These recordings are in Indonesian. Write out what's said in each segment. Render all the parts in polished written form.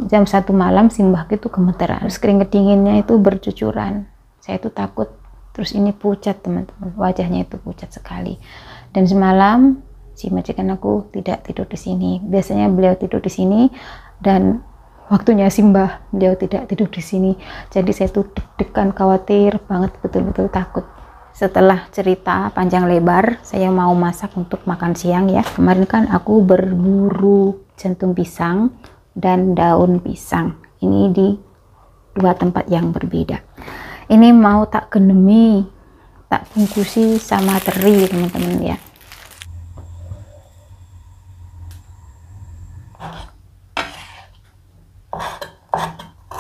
jam 1 malam simbahku itu gemeteran, terus keringet dinginnya itu bercucuran. Saya itu takut. Terus ini pucat teman-teman, wajahnya itu pucat sekali. Dan semalam si majikan aku tidak tidur di sini. Biasanya beliau tidur di sini, dan waktunya simbah beliau tidak tidur di sini. Jadi saya tuh deg-degan, khawatir banget, betul-betul takut. Setelah cerita panjang lebar, saya mau masak untuk makan siang ya. Kemarin kan aku berburu jantung pisang dan daun pisang. Ini di 2 tempat yang berbeda. Ini mau tak genemi, tak bungkusi sama teri teman-teman ya.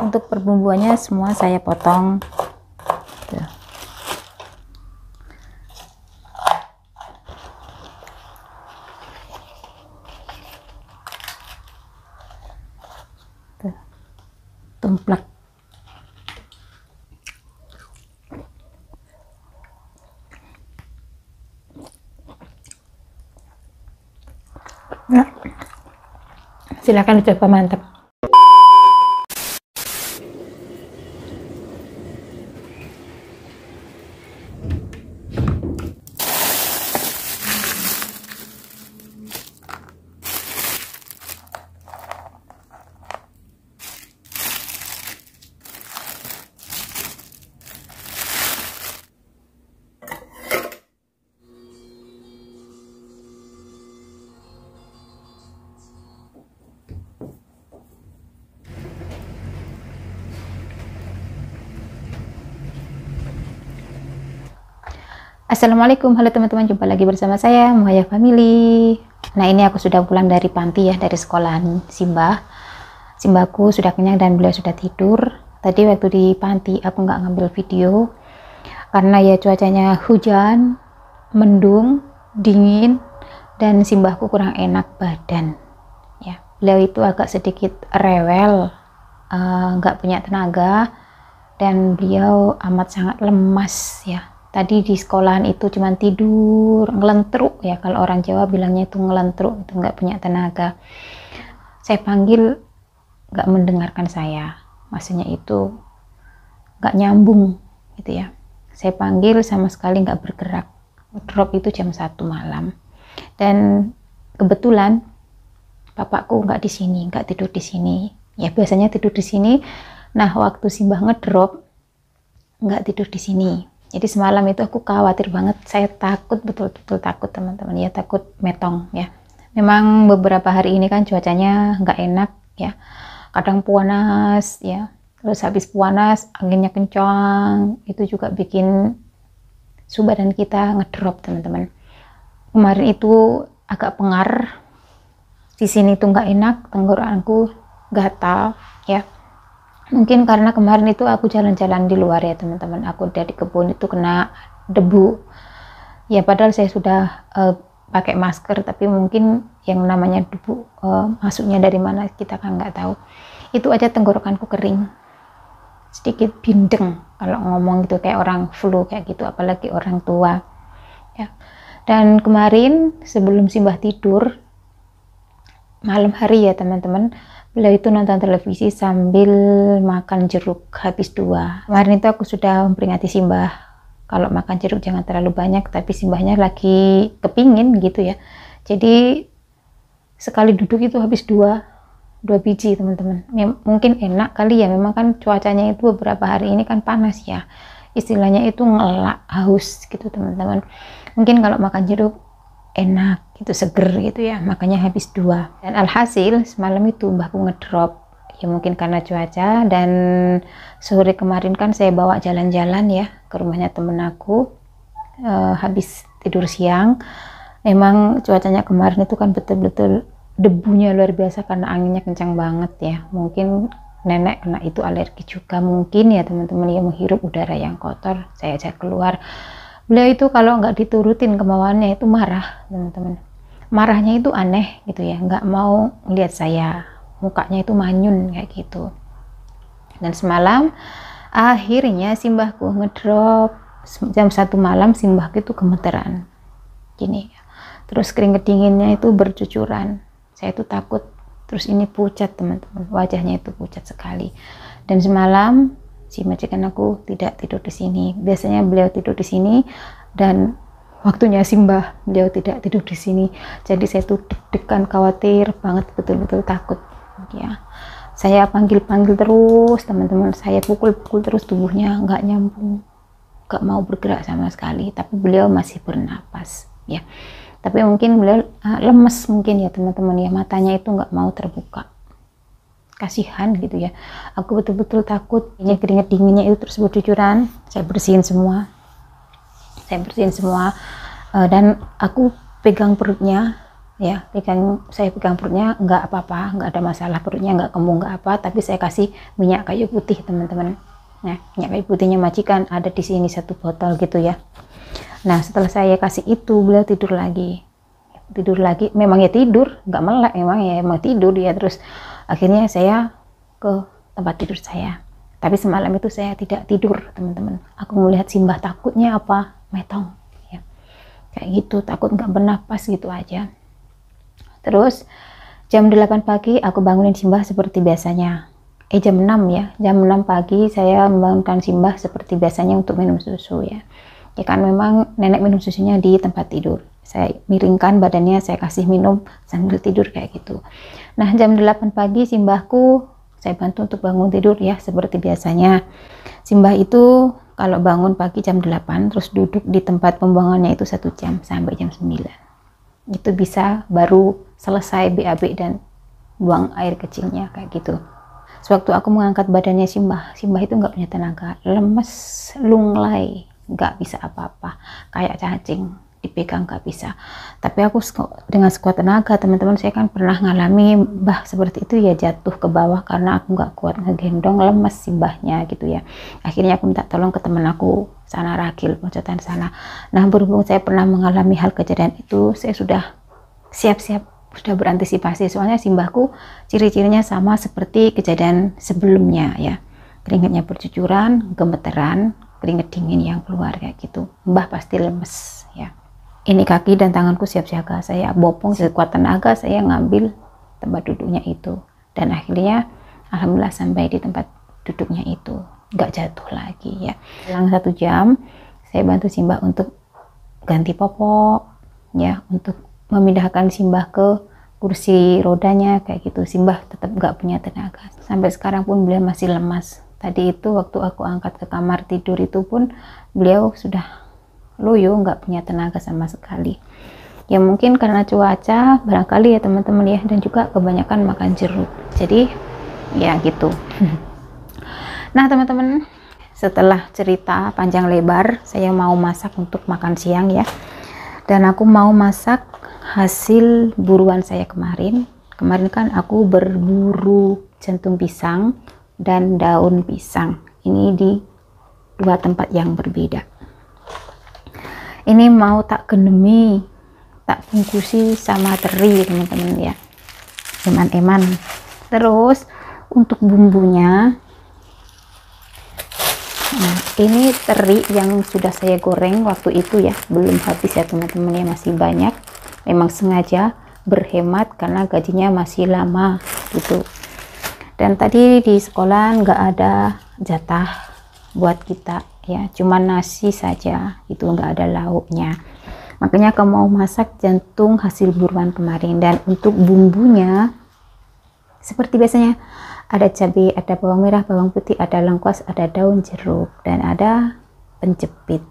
Untuk perbumbuannya semua saya potong. Tuh. Tuh. Tumplak. Nah, silakan dicoba, mantap. Assalamualaikum, halo teman-teman, jumpa lagi bersama saya Muhaya Family. Nah, ini aku sudah pulang dari panti ya, dari sekolahan Simbah. Simbahku sudah kenyang dan beliau sudah tidur. Tadi waktu di panti aku nggak ngambil video karena ya cuacanya hujan, mendung, dingin, dan simbahku kurang enak badan ya. Beliau itu agak sedikit rewel, nggak punya tenaga, dan beliau amat sangat lemas ya. Tadi di sekolahan itu cuman tidur ngelentruk ya, kalau orang Jawa bilangnya itu ngelentruk, itu nggak punya tenaga. Saya panggil nggak mendengarkan saya, maksudnya itu nggak nyambung gitu ya. Saya panggil sama sekali nggak bergerak. Drop itu jam 1 malam, dan kebetulan bapakku nggak di sini, nggak tidur di sini ya. Biasanya tidur di sini. Nah, waktu simbah ngedrop nggak tidur di sini. Jadi semalam itu aku khawatir banget, saya takut, betul-betul takut teman-teman ya, takut metong ya. Memang beberapa hari ini kan cuacanya nggak enak ya, kadang panas ya, terus habis panas anginnya kencang, itu juga bikin suhu badan kita ngedrop teman-teman. Kemarin itu agak pengar, di sini tuh nggak enak, tenggorokanku gatal ya. Mungkin karena kemarin itu aku jalan-jalan di luar ya teman-teman, aku dari kebun itu kena debu ya, padahal saya sudah pakai masker, tapi mungkin yang namanya debu masuknya dari mana kita kan nggak tahu. Itu aja tenggorokanku kering, sedikit bindeng kalau ngomong gitu, kayak orang flu kayak gitu, apalagi orang tua ya. Dan kemarin sebelum simbah tidur malam hari ya teman-teman, beliau itu nonton televisi sambil makan jeruk habis 2. Kemarin itu aku sudah memperingati simbah kalau makan jeruk jangan terlalu banyak, tapi simbahnya lagi kepingin gitu ya. Jadi sekali duduk itu habis 2 biji teman-teman. Mungkin enak kali ya, memang kan cuacanya itu beberapa hari ini kan panas ya, istilahnya itu ngelak, haus gitu teman-teman. Mungkin kalau makan jeruk enak gitu, seger gitu ya, makanya habis 2. Dan alhasil semalam itu mbahku ngedrop ya, mungkin karena cuaca. Dan sore kemarin kan saya bawa jalan-jalan ya ke rumahnya temen aku, habis tidur siang. Memang cuacanya kemarin itu kan betul-betul debunya luar biasa karena anginnya kencang banget ya. Mungkin nenek kena itu alergi juga mungkin ya teman-teman ya, menghirup udara yang kotor. Saya ajak keluar, beliau itu kalau nggak diturutin kemauannya itu marah teman-teman. Marahnya itu aneh gitu ya, nggak mau lihat saya, mukanya itu manyun kayak gitu. Dan semalam akhirnya simbahku ngedrop jam 1 malam, simbahku itu gemeteran gini, terus keringet dinginnya itu bercucuran. Saya itu takut Terus ini pucat teman-teman, wajahnya itu pucat sekali. Dan semalam si majikan aku tidak tidur di sini. Biasanya beliau tidur di sini, dan waktunya Simbah beliau tidak tidur di sini. Jadi saya tuh deg-degan, khawatir banget, betul-betul takut ya. Saya panggil-panggil terus teman-teman, saya pukul-pukul terus, tubuhnya nggak nyambung, nggak mau bergerak sama sekali, tapi beliau masih bernapas ya. Tapi mungkin beliau lemes mungkin ya teman-teman ya, matanya itu nggak mau terbuka. Kasihan gitu ya. Aku betul-betul takut, ini keringat dinginnya itu terus bercucuran. Saya bersihin semua, dan aku pegang perutnya ya, saya pegang perutnya, nggak apa-apa, nggak ada masalah, perutnya nggak kembung, nggak apa, tapi saya kasih minyak kayu putih teman-teman. Nah, minyak kayu putihnya majikan ada di sini 1 botol gitu ya. Nah, setelah saya kasih itu, beliau tidur lagi, memang ya tidur, nggak melek, emang tidur ya. Terus akhirnya saya ke tempat tidur saya, tapi semalam itu saya tidak tidur teman-teman. Aku melihat Simbah, takutnya apa, metong ya, kayak gitu, takut nggak bernapas gitu aja. Terus jam 8 pagi aku bangunin Simbah seperti biasanya. Jam 6 ya, jam 6 pagi saya membangunkan Simbah seperti biasanya untuk minum susu ya. Ya kan memang nenek minum susunya di tempat tidur. Saya miringkan badannya, saya kasih minum sambil tidur kayak gitu. Nah, jam 8 pagi Simbahku saya bantu untuk bangun tidur ya seperti biasanya. Simbah itu kalau bangun pagi jam 8 terus duduk di tempat pembuangannya itu 1 jam sampai jam 9. Itu bisa baru selesai BAB dan buang air kecilnya kayak gitu. Sewaktu aku mengangkat badannya Simbah itu nggak punya tenaga, lemes, lunglai, nggak bisa apa-apa, kayak cacing, dipegang nggak bisa. Tapi aku dengan sekuat tenaga teman-teman, saya kan pernah ngalami Mbah seperti itu ya, jatuh ke bawah karena aku nggak kuat ngegendong, lemes Simbahnya gitu ya. Akhirnya aku minta tolong ke teman aku sana, Ragil, Pocotan sana. Nah, berhubung saya pernah mengalami hal kejadian itu, saya sudah siap-siap, sudah berantisipasi, soalnya Simbahku ciri-cirinya sama seperti kejadian sebelumnya ya, keringatnya bercucuran, gemeteran, keringat dingin yang keluar kayak gitu. Mbah pasti lemes ya. Ini kaki dan tanganku siap siaga, saya bopong sekuat tenaga, saya ngambil tempat duduknya itu, dan akhirnya alhamdulillah sampai di tempat duduknya itu, nggak jatuh lagi ya. Selang 1 jam saya bantu Simbah untuk ganti popok ya, untuk memindahkan Simbah ke kursi rodanya kayak gitu. Simbah tetap nggak punya tenaga, sampai sekarang pun beliau masih lemas. Tadi itu waktu aku angkat ke kamar tidur itu pun beliau sudah loyo, nggak punya tenaga sama sekali. Ya mungkin karena cuaca barangkali ya teman-teman ya, dan juga kebanyakan makan jeruk. Jadi ya gitu. Nah teman-teman, setelah cerita panjang lebar, saya mau masak untuk makan siang ya. Dan aku mau masak hasil buruan saya kemarin. Kemarin kan aku berburu jantung pisang dan daun pisang, ini di 2 tempat yang berbeda. Ini mau tak gendemi, tak bungkusi sama teri teman-teman ya, eman-eman. Terus untuk bumbunya, nah ini teri yang sudah saya goreng waktu itu ya, belum habis ya teman-teman ya, masih banyak. Memang sengaja berhemat karena gajinya masih lama gitu. Dan tadi di sekolah nggak ada jatah buat kita ya, cuman nasi saja itu, nggak ada lauknya. Makanya aku mau masak jantung hasil buruan kemarin. Dan untuk bumbunya seperti biasanya, ada cabai, ada bawang merah, bawang putih, ada lengkuas, ada daun jeruk, dan ada penjepit.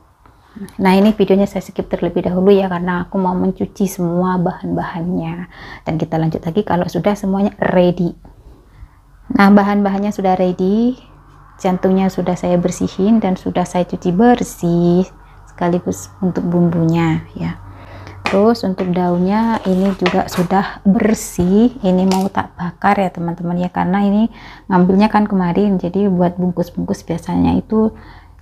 Nah ini videonya saya skip terlebih dahulu ya, karena aku mau mencuci semua bahan-bahannya, dan kita lanjut lagi kalau sudah semuanya ready. Nah bahan-bahannya sudah ready, jantungnya sudah saya bersihin dan sudah saya cuci bersih, sekaligus untuk bumbunya ya. Terus untuk daunnya ini juga sudah bersih, ini mau tak bakar ya teman-teman ya, karena ini ngambilnya kan kemarin, jadi buat bungkus-bungkus biasanya itu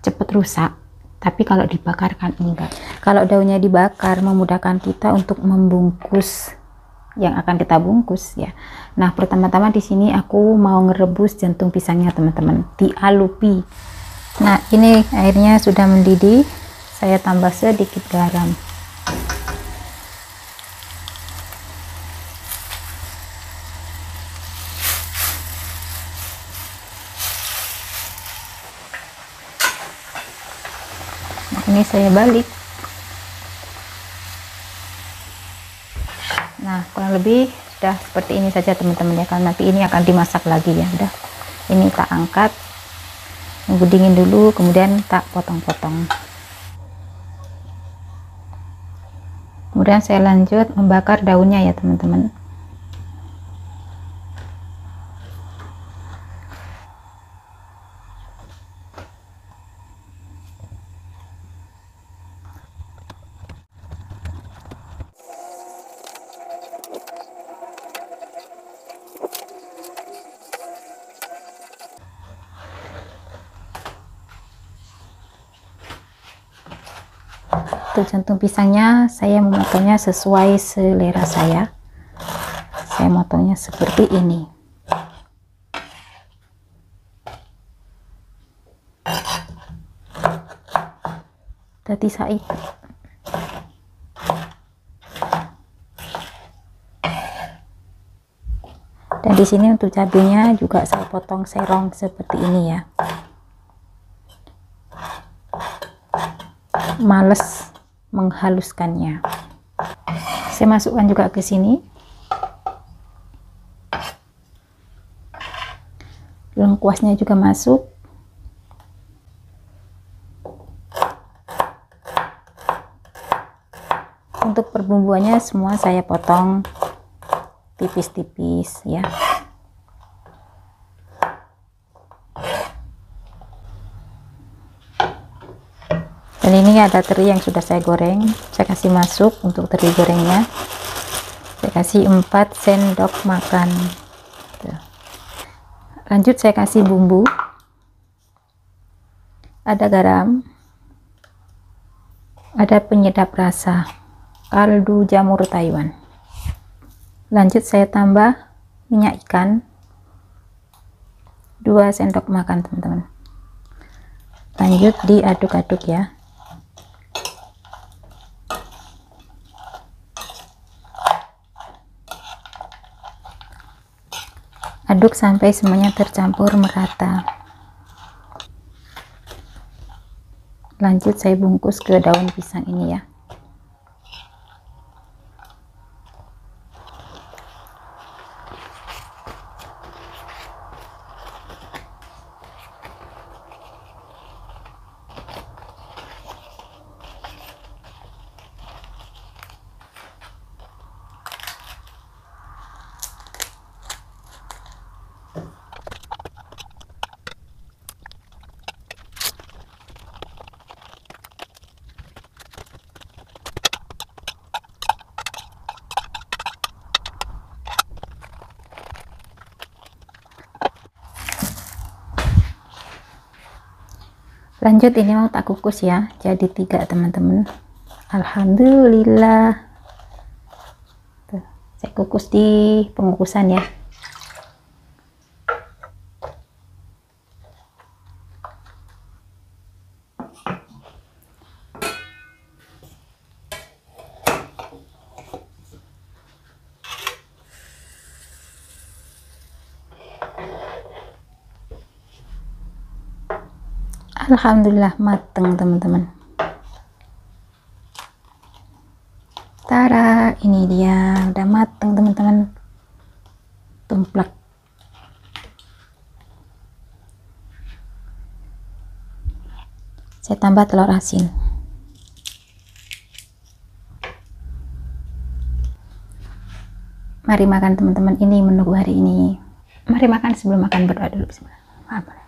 cepet rusak, tapi kalau dibakar kan enggak. Kalau daunnya dibakar memudahkan kita untuk membungkus yang akan kita bungkus ya. Nah pertama-tama di sini aku mau ngerebus jantung pisangnya teman-teman, dialupi. Nah ini airnya sudah mendidih, saya tambah sedikit garam. Nah, ini saya balik. Nah, kurang lebih sudah seperti ini saja teman-teman ya, karena nanti ini akan dimasak lagi ya. Udah, ini tak angkat, nunggu dingin dulu, kemudian tak potong-potong. Kemudian saya lanjut membakar daunnya ya teman-teman. Untuk jantung pisangnya saya memotongnya sesuai selera saya. Saya motongnya seperti ini. Tadi saya dan di sini untuk cabenya juga saya potong serong seperti ini ya. Males menghaluskannya. Saya masukkan juga ke sini lengkuasnya juga masuk. Untuk perbumbuannya semua saya potong tipis-tipis ya. Dan ini ada teri yang sudah saya goreng, saya kasih masuk untuk teri gorengnya. Saya kasih 4 sendok makan. Tuh. Lanjut saya kasih bumbu. Ada garam, ada penyedap rasa, kaldu jamur Taiwan. Lanjut saya tambah minyak ikan 2 sendok makan teman-teman. Lanjut diaduk-aduk ya. Aduk sampai semuanya tercampur merata. Lanjut saya bungkus ke daun pisang ini ya. Lanjut ini mau tak kukus ya, jadi 3 teman-teman. Alhamdulillah. Tuh, saya kukus di pengukusan ya. Alhamdulillah mateng teman-teman. Tara, ini dia udah mateng teman-teman. Tumplek. Saya tambah telur asin. Mari makan teman-teman, ini menu hari ini. Mari makan, sebelum makan berdoa dulu. Lapar.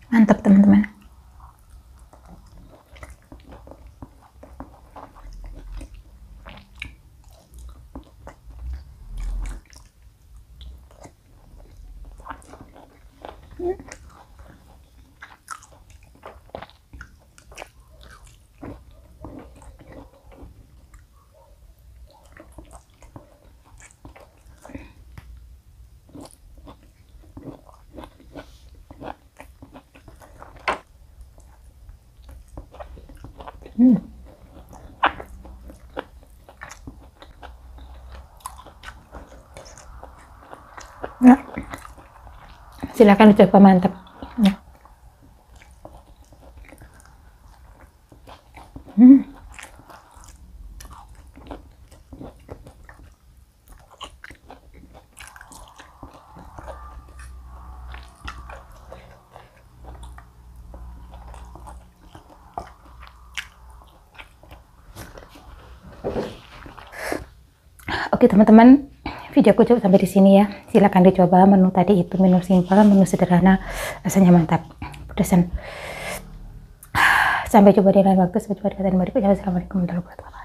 Mantap teman-teman. Nah, silakan dicoba, mantap ya. Oke teman-teman, videoku cukup sampai di sini ya. Silakan dicoba menu tadi itu, menu simpel, menu sederhana, rasanya mantap, pedesan. Sampai jumpa di lain waktu, sampai jumpa di konten berikutnya. Wassalamualaikum warahmatullahi wabarakatuh.